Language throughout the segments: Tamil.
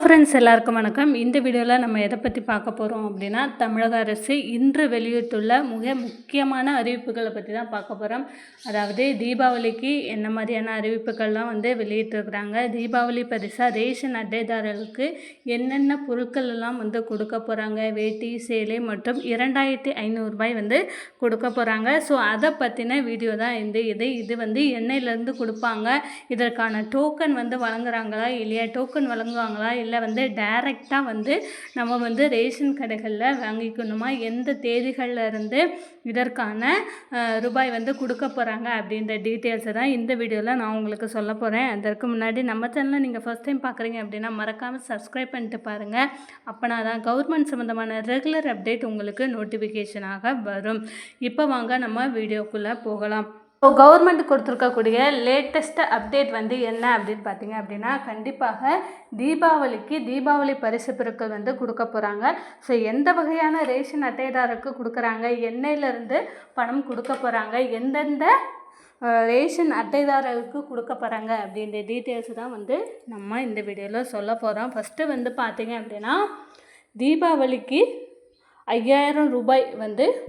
ஃப்ரெண்ட்ஸ் எல்லாருக்கும் வணக்கம். இந்த வீடியோவில் நம்ம எதை பற்றி பார்க்க போகிறோம் அப்படின்னா, தமிழக அரசு இன்று வெளியிட்டுள்ள மிக முக்கியமான அறிவிப்புகளை பற்றி தான் பார்க்க போகிறோம். அதாவது தீபாவளிக்கு என்ன மாதிரியான அறிவிப்புகள்லாம் வெளியிட்டிருக்கிறாங்க, தீபாவளி பரிசாக ரேஷன் அட்டைதாரர்களுக்கு என்னென்ன பொருட்கள் எல்லாம் கொடுக்க போகிறாங்க, வேட்டி சேலை மற்றும் 2500 ரூபாய் கொடுக்க போகிறாங்க. ஸோ அதை பற்றின வீடியோ தான் இது எண்ணெயிலேருந்து கொடுப்பாங்க, இதற்கான டோக்கன் வழங்குறாங்களா இல்லையா, டோக்கன் வழங்குவாங்களா இல்லை டைரெக்டாக நம்ம ரேஷன் கடைகளில் வாங்கிக்கணுமா, எந்த தேதிகளில் இருந்து இதற்கான ரூபாய் கொடுக்க போகிறாங்க அப்படின்ற டீட்டெயில்ஸை தான் இந்த வீடியோவில் நான் உங்களுக்கு சொல்ல போகிறேன். அதற்கு முன்னாடி நம்ம சேனலை நீங்கள் ஃபஸ்ட் டைம் பார்க்குறீங்க அப்படின்னா மறக்காமல் சப்ஸ்கிரைப் பண்ணிட்டு பாருங்கள். அப்போனா தான் கவர்மெண்ட் சம்மந்தமான ரெகுலர் அப்டேட் உங்களுக்கு நோட்டிஃபிகேஷனாக வரும். இப்போ வாங்க நம்ம வீடியோக்குள்ளே போகலாம். ஸோ கவர்மெண்ட் கொடுத்துருக்கக்கூடிய லேட்டஸ்ட் அப்டேட் என்ன அப்படின்னு பார்த்தீங்க அப்படின்னா, கண்டிப்பாக தீபாவளிக்கு தீபாவளி பரிசு பொருட்கள் கொடுக்க போகிறாங்க. ஸோ எந்த வகையான ரேஷன் அட்டைதாரருக்கு கொடுக்குறாங்க, எண்ணெயிலேருந்து பணம் கொடுக்க போகிறாங்க, எந்தெந்த ரேஷன் அட்டைதாரருக்கு கொடுக்க போகிறாங்க அப்படின்ற டீட்டெயில்ஸ் தான் நம்ம இந்த வீடியோவில் சொல்ல போகிறோம். ஃபஸ்ட்டு பார்த்தீங்க அப்படின்னா, தீபாவளிக்கு 5000 ரூபாய்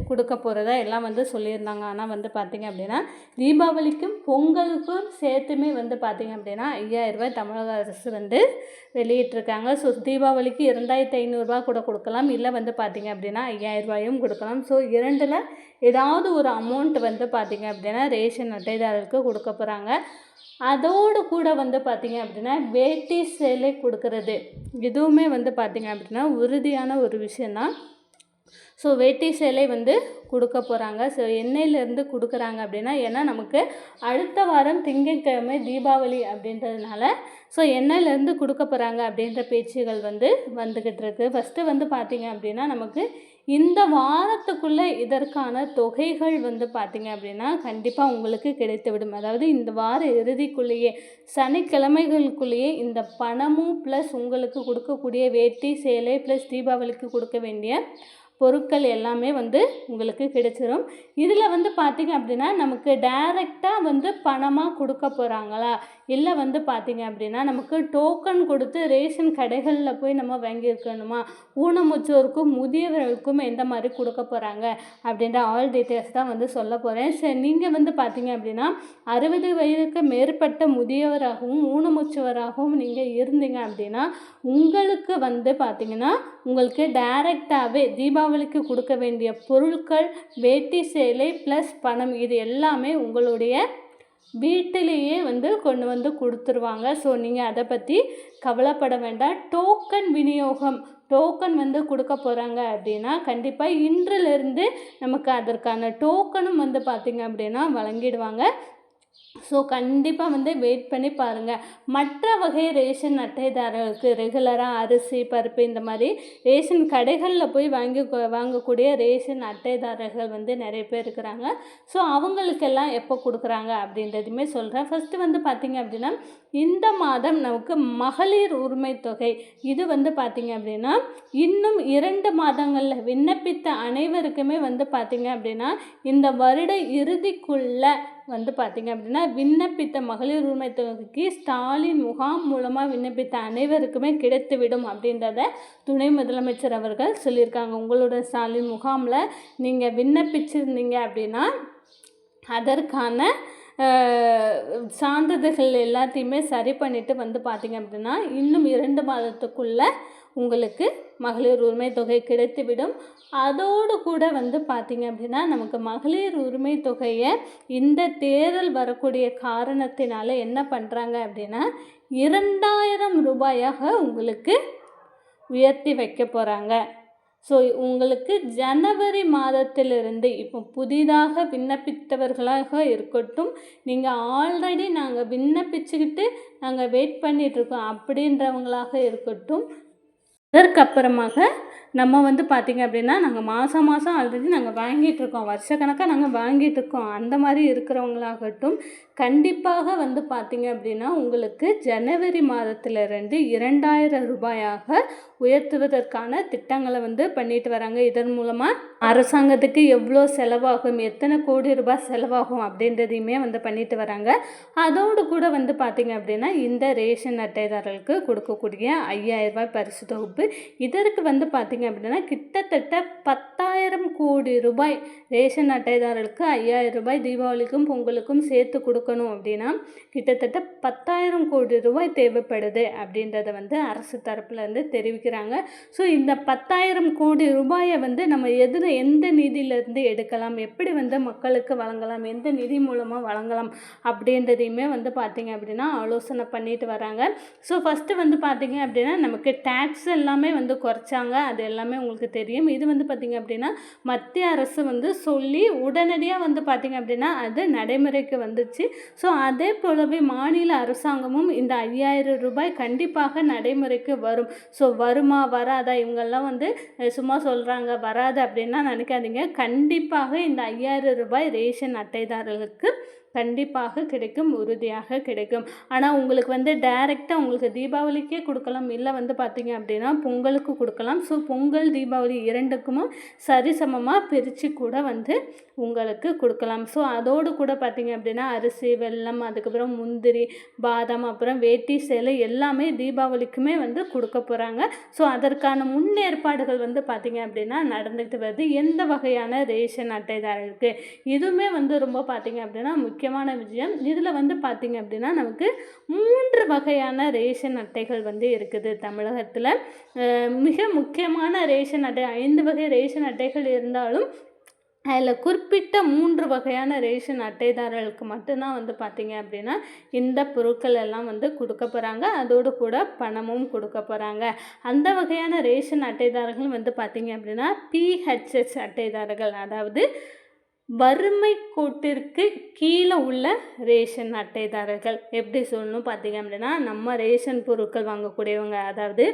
கொடுக்க போகிறதா எல்லாம் சொல்லியிருந்தாங்க. ஆனால் பார்த்தீங்க அப்படின்னா, தீபாவளிக்கும் பொங்கலுக்கும் சேர்த்துமே பார்த்தீங்க அப்படின்னா 5000 ரூபாய் தமிழக அரசு வெளியிட்டிருக்காங்க. ஸோ தீபாவளிக்கு 2500 ரூபா கூட கொடுக்கலாம், இல்லை பார்த்தீங்க அப்படின்னா 5000 ரூபாயும் கொடுக்கலாம். ஸோ இரண்டில் ஏதாவது ஒரு அமௌண்ட் பார்த்தீங்க அப்படின்னா ரேஷன் அட்டைதாரருக்கு கொடுக்க போகிறாங்க. அதோடு கூட பார்த்தீங்க அப்படின்னா வேட்டி சேலை கொடுக்கறது இதுவுமே பார்த்தீங்க அப்படின்னா உறுதியான ஒரு விஷயந்தான். ஸோ வேட்டி சேலை கொடுக்க போகிறாங்க. ஸோ எண்ணெயிலேருந்து கொடுக்குறாங்க அப்படின்னா, ஏன்னா நமக்கு அடுத்த வாரம் திங்கட்கிழமை தீபாவளி அப்படின்றதுனால ஸோ எண்ணெயிலேருந்து கொடுக்க போகிறாங்க அப்படின்ற பேச்சுகள் வந்துக்கிட்டு இருக்குது. ஃபஸ்ட்டு பார்த்தீங்க அப்படின்னா, நமக்கு இந்த வாரத்துக்குள்ளே இதற்கான தொகைகள் பார்த்தீங்க அப்படின்னா கண்டிப்பாக உங்களுக்கு கிடைத்துவிடும். அதாவது இந்த வார இறுதிக்குள்ளேயே சனிக்கிழமைகளுக்குள்ளேயே இந்த பணமும் ப்ளஸ் உங்களுக்கு கொடுக்கக்கூடிய வேட்டி சேலை ப்ளஸ் தீபாவளிக்கு கொடுக்க வேண்டிய பொருட்கள் எல்லாமே உங்களுக்கு கிடைச்சிரும். இதில் பார்த்தீங்க அப்படின்னா நமக்கு டைரெக்டாக பணமாக கொடுக்க போகிறாங்களா, இல்லை பார்த்தீங்க அப்படின்னா நமக்கு டோக்கன் கொடுத்து ரேஷன் கடைகளில் போய் நம்ம வாங்கியிருக்கணுமா, ஊனமுற்றோருக்கும் முதியவர்களுக்கும் எந்த மாதிரி கொடுக்க போகிறாங்க அப்படின்ற ஆல் டீட்டெயில்ஸ் தான் சொல்ல போகிறேன். சரி, நீங்கள் பார்த்தீங்க அப்படின்னா 60 வயதுக்கு மேற்பட்ட முதியவராகவும் ஊனமுற்றவராகவும் நீங்கள் இருந்தீங்க அப்படின்னா உங்களுக்கு பார்த்தீங்கன்னா உங்களுக்கு டைரெக்டாகவே தீபாவளிக்கு கொடுக்க வேண்டிய பொருட்கள் வேட்டி சேலை ப்ளஸ் பணம் இது எல்லாமே உங்களுடைய வீட்டிலேயே கொண்டு கொடுத்துருவாங்க. ஸோ நீங்கள் அதை பற்றி கவலைப்பட வேண்டாம். டோக்கன் விநியோகம் டோக்கன் கொடுக்க போகிறாங்க அப்படின்னா கண்டிப்பாக இன்றிலிருந்து நமக்கு அதற்கான டோக்கனும் பார்த்திங்க அப்படின்னா வழங்கிடுவாங்க. ஸோ கண்டிப்பாக வெயிட் பண்ணி பாருங்கள். மற்ற வகை ரேஷன் அட்டைதாரர்களுக்கு ரெகுலராக அரிசி பருப்பு இந்த மாதிரி ரேஷன் கடைகளில் போய் வாங்கக்கூடிய ரேஷன் அட்டைதாரர்கள் நிறைய பேர் இருக்கிறாங்க. ஸோ அவங்களுக்கெல்லாம் எப்போ கொடுக்குறாங்க அப்படின்றதுமே சொல்கிறேன். ஃபஸ்ட்டு பார்த்தீங்க அப்படின்னா, இந்த மாதம் நமக்கு மகளிர் உரிமை தொகை இது பார்த்தீங்க அப்படின்னா இன்னும் 2 மாதங்களில் விண்ணப்பித்த அனைவருக்குமே பார்த்தீங்க அப்படின்னா இந்த வருட இறுதிக்குள்ளே பார்த்தீங்க அப்படின்னா விண்ணப்பித்த மகளிர் உரிமை தொகைக்கு ஸ்டாலின் முகாம் மூலமாக விண்ணப்பித்த அனைவருக்குமே கிடைத்துவிடும் அப்படின்றத துணை முதலமைச்சர் அவர்கள் சொல்லியிருக்காங்க. உங்களோட ஸ்டாலின் முகாமில் நீங்கள் விண்ணப்பிச்சிருந்தீங்க அப்படின்னா அதற்கான சான்றிதழ்கள் எல்லாத்தையுமே சரி பண்ணிவிட்டு பார்த்தீங்க அப்படின்னா இன்னும் 2 மாதத்துக்குள்ளே உங்களுக்கு மகளிர் உரிமை தொகை கிடைத்துவிடும். அதோடு கூட பார்த்தீங்க அப்படின்னா நமக்கு மகளிர் உரிமை தொகையை இந்த தேர்தல் வரக்கூடிய காரணத்தினால என்ன பண்ணுறாங்க அப்படின்னா 2000 ரூபாயாக உங்களுக்கு உயர்த்தி வைக்க போகிறாங்க. ஸோ உங்களுக்கு ஜனவரி மாதத்திலிருந்து இப்போ புதிதாக விண்ணப்பித்தவர்களாக இருக்கட்டும், நீங்கள் ஆல்ரெடி நாங்கள் விண்ணப்பிச்சுக்கிட்டு நாங்கள் வெயிட் பண்ணிகிட்ருக்கோம் அப்படின்றவங்களாக இருக்கட்டும், அதற்கப்புறமாக நம்ம வந்து பார்த்திங்க அப்படின்னா நாங்கள் மாதம் மாதம் ஆல்ரெடி நாங்கள் வாங்கிட்டுருக்கோம், வருஷக்கணக்காக நாங்கள் வாங்கிட்டுருக்கோம். அந்த மாதிரி இருக்கிறவங்களாகட்டும் கண்டிப்பாக வந்து பார்த்திங்க அப்படின்னா உங்களுக்கு ஜனவரி மாதத்திலிருந்து 2000 ரூபாயாக உயர்த்துவதற்கான திட்டங்களை வந்து பண்ணிட்டு வராங்க. இதன் மூலமாக அரசாங்கத்துக்கு எவ்வளோ செலவாகும், எத்தனை கோடி ரூபாய் செலவாகும் அப்படின்றதையுமே வந்து பண்ணிட்டு வராங்க. அதோடு கூட வந்து பார்த்திங்க அப்படின்னா இந்த ரேஷன் அட்டைதாரர்களுக்கு கொடுக்கக்கூடிய 5000 ரூபாய் பரிசு தொகுப்பு, இதற்கு வந்து பார்த்திங்க அப்படின்னா கிட்டத்தட்ட 10,000 கோடி ரூபாய் ரேஷன் அட்டைதாரர்களுக்கு 5000 ரூபாய் தீபாவளிக்கும் பொங்கலுக்கும் சேர்த்து கொடுக்கணும் அப்படின்னா கிட்டத்தட்ட 10,000 கோடி ரூபாய் தேவைப்படுது அப்படின்றத வந்து அரசு தரப்புலேருந்து தெரிவிக்கிறாங்க. ஸோ இந்த 10,000 கோடி ரூபாயை வந்து நம்ம எந்த நிதியிலேருந்து எடுக்கலாம், எப்படி வந்து மக்களுக்கு வழங்கலாம், எந்த நிதி மூலமாக வழங்கலாம் அப்படின்றதையுமே வந்து பார்த்திங்க அப்படின்னா ஆலோசனை பண்ணிட்டு வராங்க. ஸோ ஃபஸ்ட்டு வந்து பார்த்திங்க அப்படின்னா நமக்கு டேக்ஸ் எல்லாமே வந்து குறைச்சாங்க, அது எல்லாமே உங்களுக்கு தெரியும். இது வந்து பார்த்திங்க அப்படின்னா மத்திய அரசு வந்து சொல்லி உடனடியாக வந்து பார்த்திங்க அப்படின்னா அது நடைமுறைக்கு வந்துச்சு. ஸோ அதே போலவே மாநில அரசாங்கமும் இந்த 5000 ரூபாய் கண்டிப்பாக நடைமுறைக்கு வரும். ஸோ வருமா வராதா இவங்கெல்லாம் வந்து சும்மா சொல்கிறாங்க வராது அப்படின்னா நினைக்காதீங்க. கண்டிப்பாக இந்த 5000 ரூபாய் ரேஷன் அட்டைதாரர்களுக்கு கண்டிப்பாக கிடைக்கும், உறுதியாக கிடைக்கும். ஆனால் உங்களுக்கு வந்து டைரெக்டாக உங்களுக்கு தீபாவளிக்கே கொடுக்கலாம், இல்லை வந்து பார்த்திங்க அப்படின்னா பொங்கலுக்கு கொடுக்கலாம். ஸோ பொங்கல் தீபாவளி இரண்டுக்குமே சரிசமமாக பிரித்து கூட வந்து உங்களுக்கு கொடுக்கலாம். ஸோ அதோடு கூட பார்த்திங்க அப்படின்னா அரிசி, வெல்லம், அதுக்கப்புறம் முந்திரி, பாதாம், அப்புறம் வேட்டி சேலை எல்லாமே தீபாவளிக்குமே வந்து கொடுக்க போகிறாங்க. ஸோ அதற்கான முன்னேற்பாடுகள் வந்து பார்த்திங்க அப்படின்னா நடந்துகிட்டு வருது. எந்த வகையான ரேஷன் அட்டைதாரர்களுக்கு இதுவுமே வந்து ரொம்ப பார்த்திங்க அப்படின்னா முக்கியமான விஷயம். இதில் வந்து பார்த்திங்க அப்படின்னா நமக்கு 3 வகையான ரேஷன் அட்டைகள் வந்து இருக்குது தமிழகத்தில். மிக முக்கியமான ரேஷன் அட்டை 5 வகை ரேஷன் அட்டைகள் இருந்தாலும் அதில் குறிப்பிட்ட 3 வகையான ரேஷன் அட்டைதாரர்களுக்கு மட்டும்தான் வந்து பார்த்திங்க அப்படின்னா இந்த பொருட்கள் எல்லாம் வந்து கொடுக்க போகிறாங்க. அதோடு கூட பணமும் கொடுக்க போகிறாங்க. அந்த வகையான ரேஷன் அட்டைதாரர்கள் வந்து பார்த்திங்க அப்படின்னா பிஹெச்எஸ் அட்டைதாரர்கள், அதாவது வறுமை கோட்டிற்கு கீழே உள்ள ரேஷன் அட்டைதாரர்கள். எப்படி சொல்லணும் பார்த்திங்க அப்படின்னா நம்ம ரேஷன் பொருட்கள் வாங்கக்கூடியவங்க, அதாவது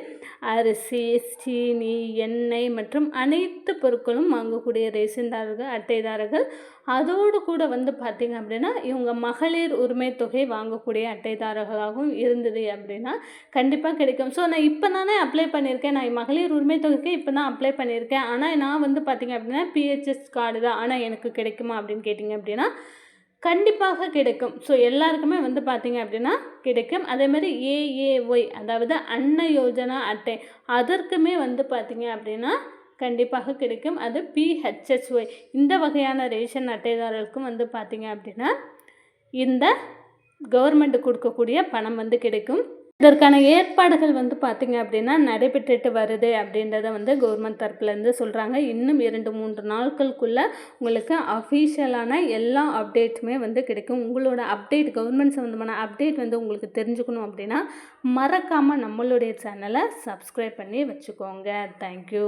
அரிசி, சீனி, எண்ணெய் மற்றும் அனைத்து பொருட்களும் வாங்கக்கூடிய ரேஷன்தாரர்கள் அட்டைதாரர்கள். அதோடு கூட வந்து பார்த்திங்க அப்படின்னா இவங்க மகளிர் உரிமை தொகை வாங்கக்கூடிய அட்டைதாரர்களாகவும் இருந்தது அப்படின்னா கண்டிப்பாக கிடைக்கும். ஸோ நான் இப்போ தானே அப்ளை பண்ணியிருக்கேன், நான் மகளிர் உரிமை தொகைக்கு இப்போ தான் அப்ளை பண்ணியிருக்கேன், ஆனால் நான் வந்து பார்த்திங்க அப்படின்னா பிஹெச்எஸ் கார்டு தான், ஆனால் எனக்கு கிடைக்குமா அப்படின்னு கேட்டிங்க அப்படின்னா கண்டிப்பாக கிடைக்கும். ஸோ எல்லாருக்குமே வந்து பார்த்திங்க அப்படின்னா கிடைக்கும். அதேமாதிரி ஏஏஒய், அதாவது அன்ன யோஜனா அட்டை, அதற்குமே வந்து பார்த்திங்க அப்படின்னா கண்டிப்பாக கிடைக்கும். அது பிஹெச்எஸ்ஒய். இந்த வகையான ரேஷன் அட்டைதாரர்களுக்கும் வந்து பார்த்திங்க அப்படின்னா இந்த கவர்மெண்ட் கொடுக்கக்கூடிய பணம் வந்து கிடைக்கும். இதற்கான ஏற்பாடுகள் வந்து பார்த்திங்க அப்படின்னா நடைபெற்றுட்டு வருது அப்படின்றத வந்து கவர்மெண்ட் தரப்புலேருந்து சொல்கிறாங்க. இன்னும் 2-3 நாட்களுக்குள்ளே உங்களுக்கு அஃபீஷியலான எல்லா அப்டேட்டுமே வந்து கிடைக்கும். உங்களோட அப்டேட், கவர்மெண்ட் சம்மந்தமான அப்டேட் வந்து உங்களுக்கு தெரிஞ்சுக்கணும் அப்படின்னா மறக்காமல் நம்மளுடைய சேனலை சப்ஸ்கிரைப் பண்ணி வச்சுக்கோங்க. தேங்க்யூ.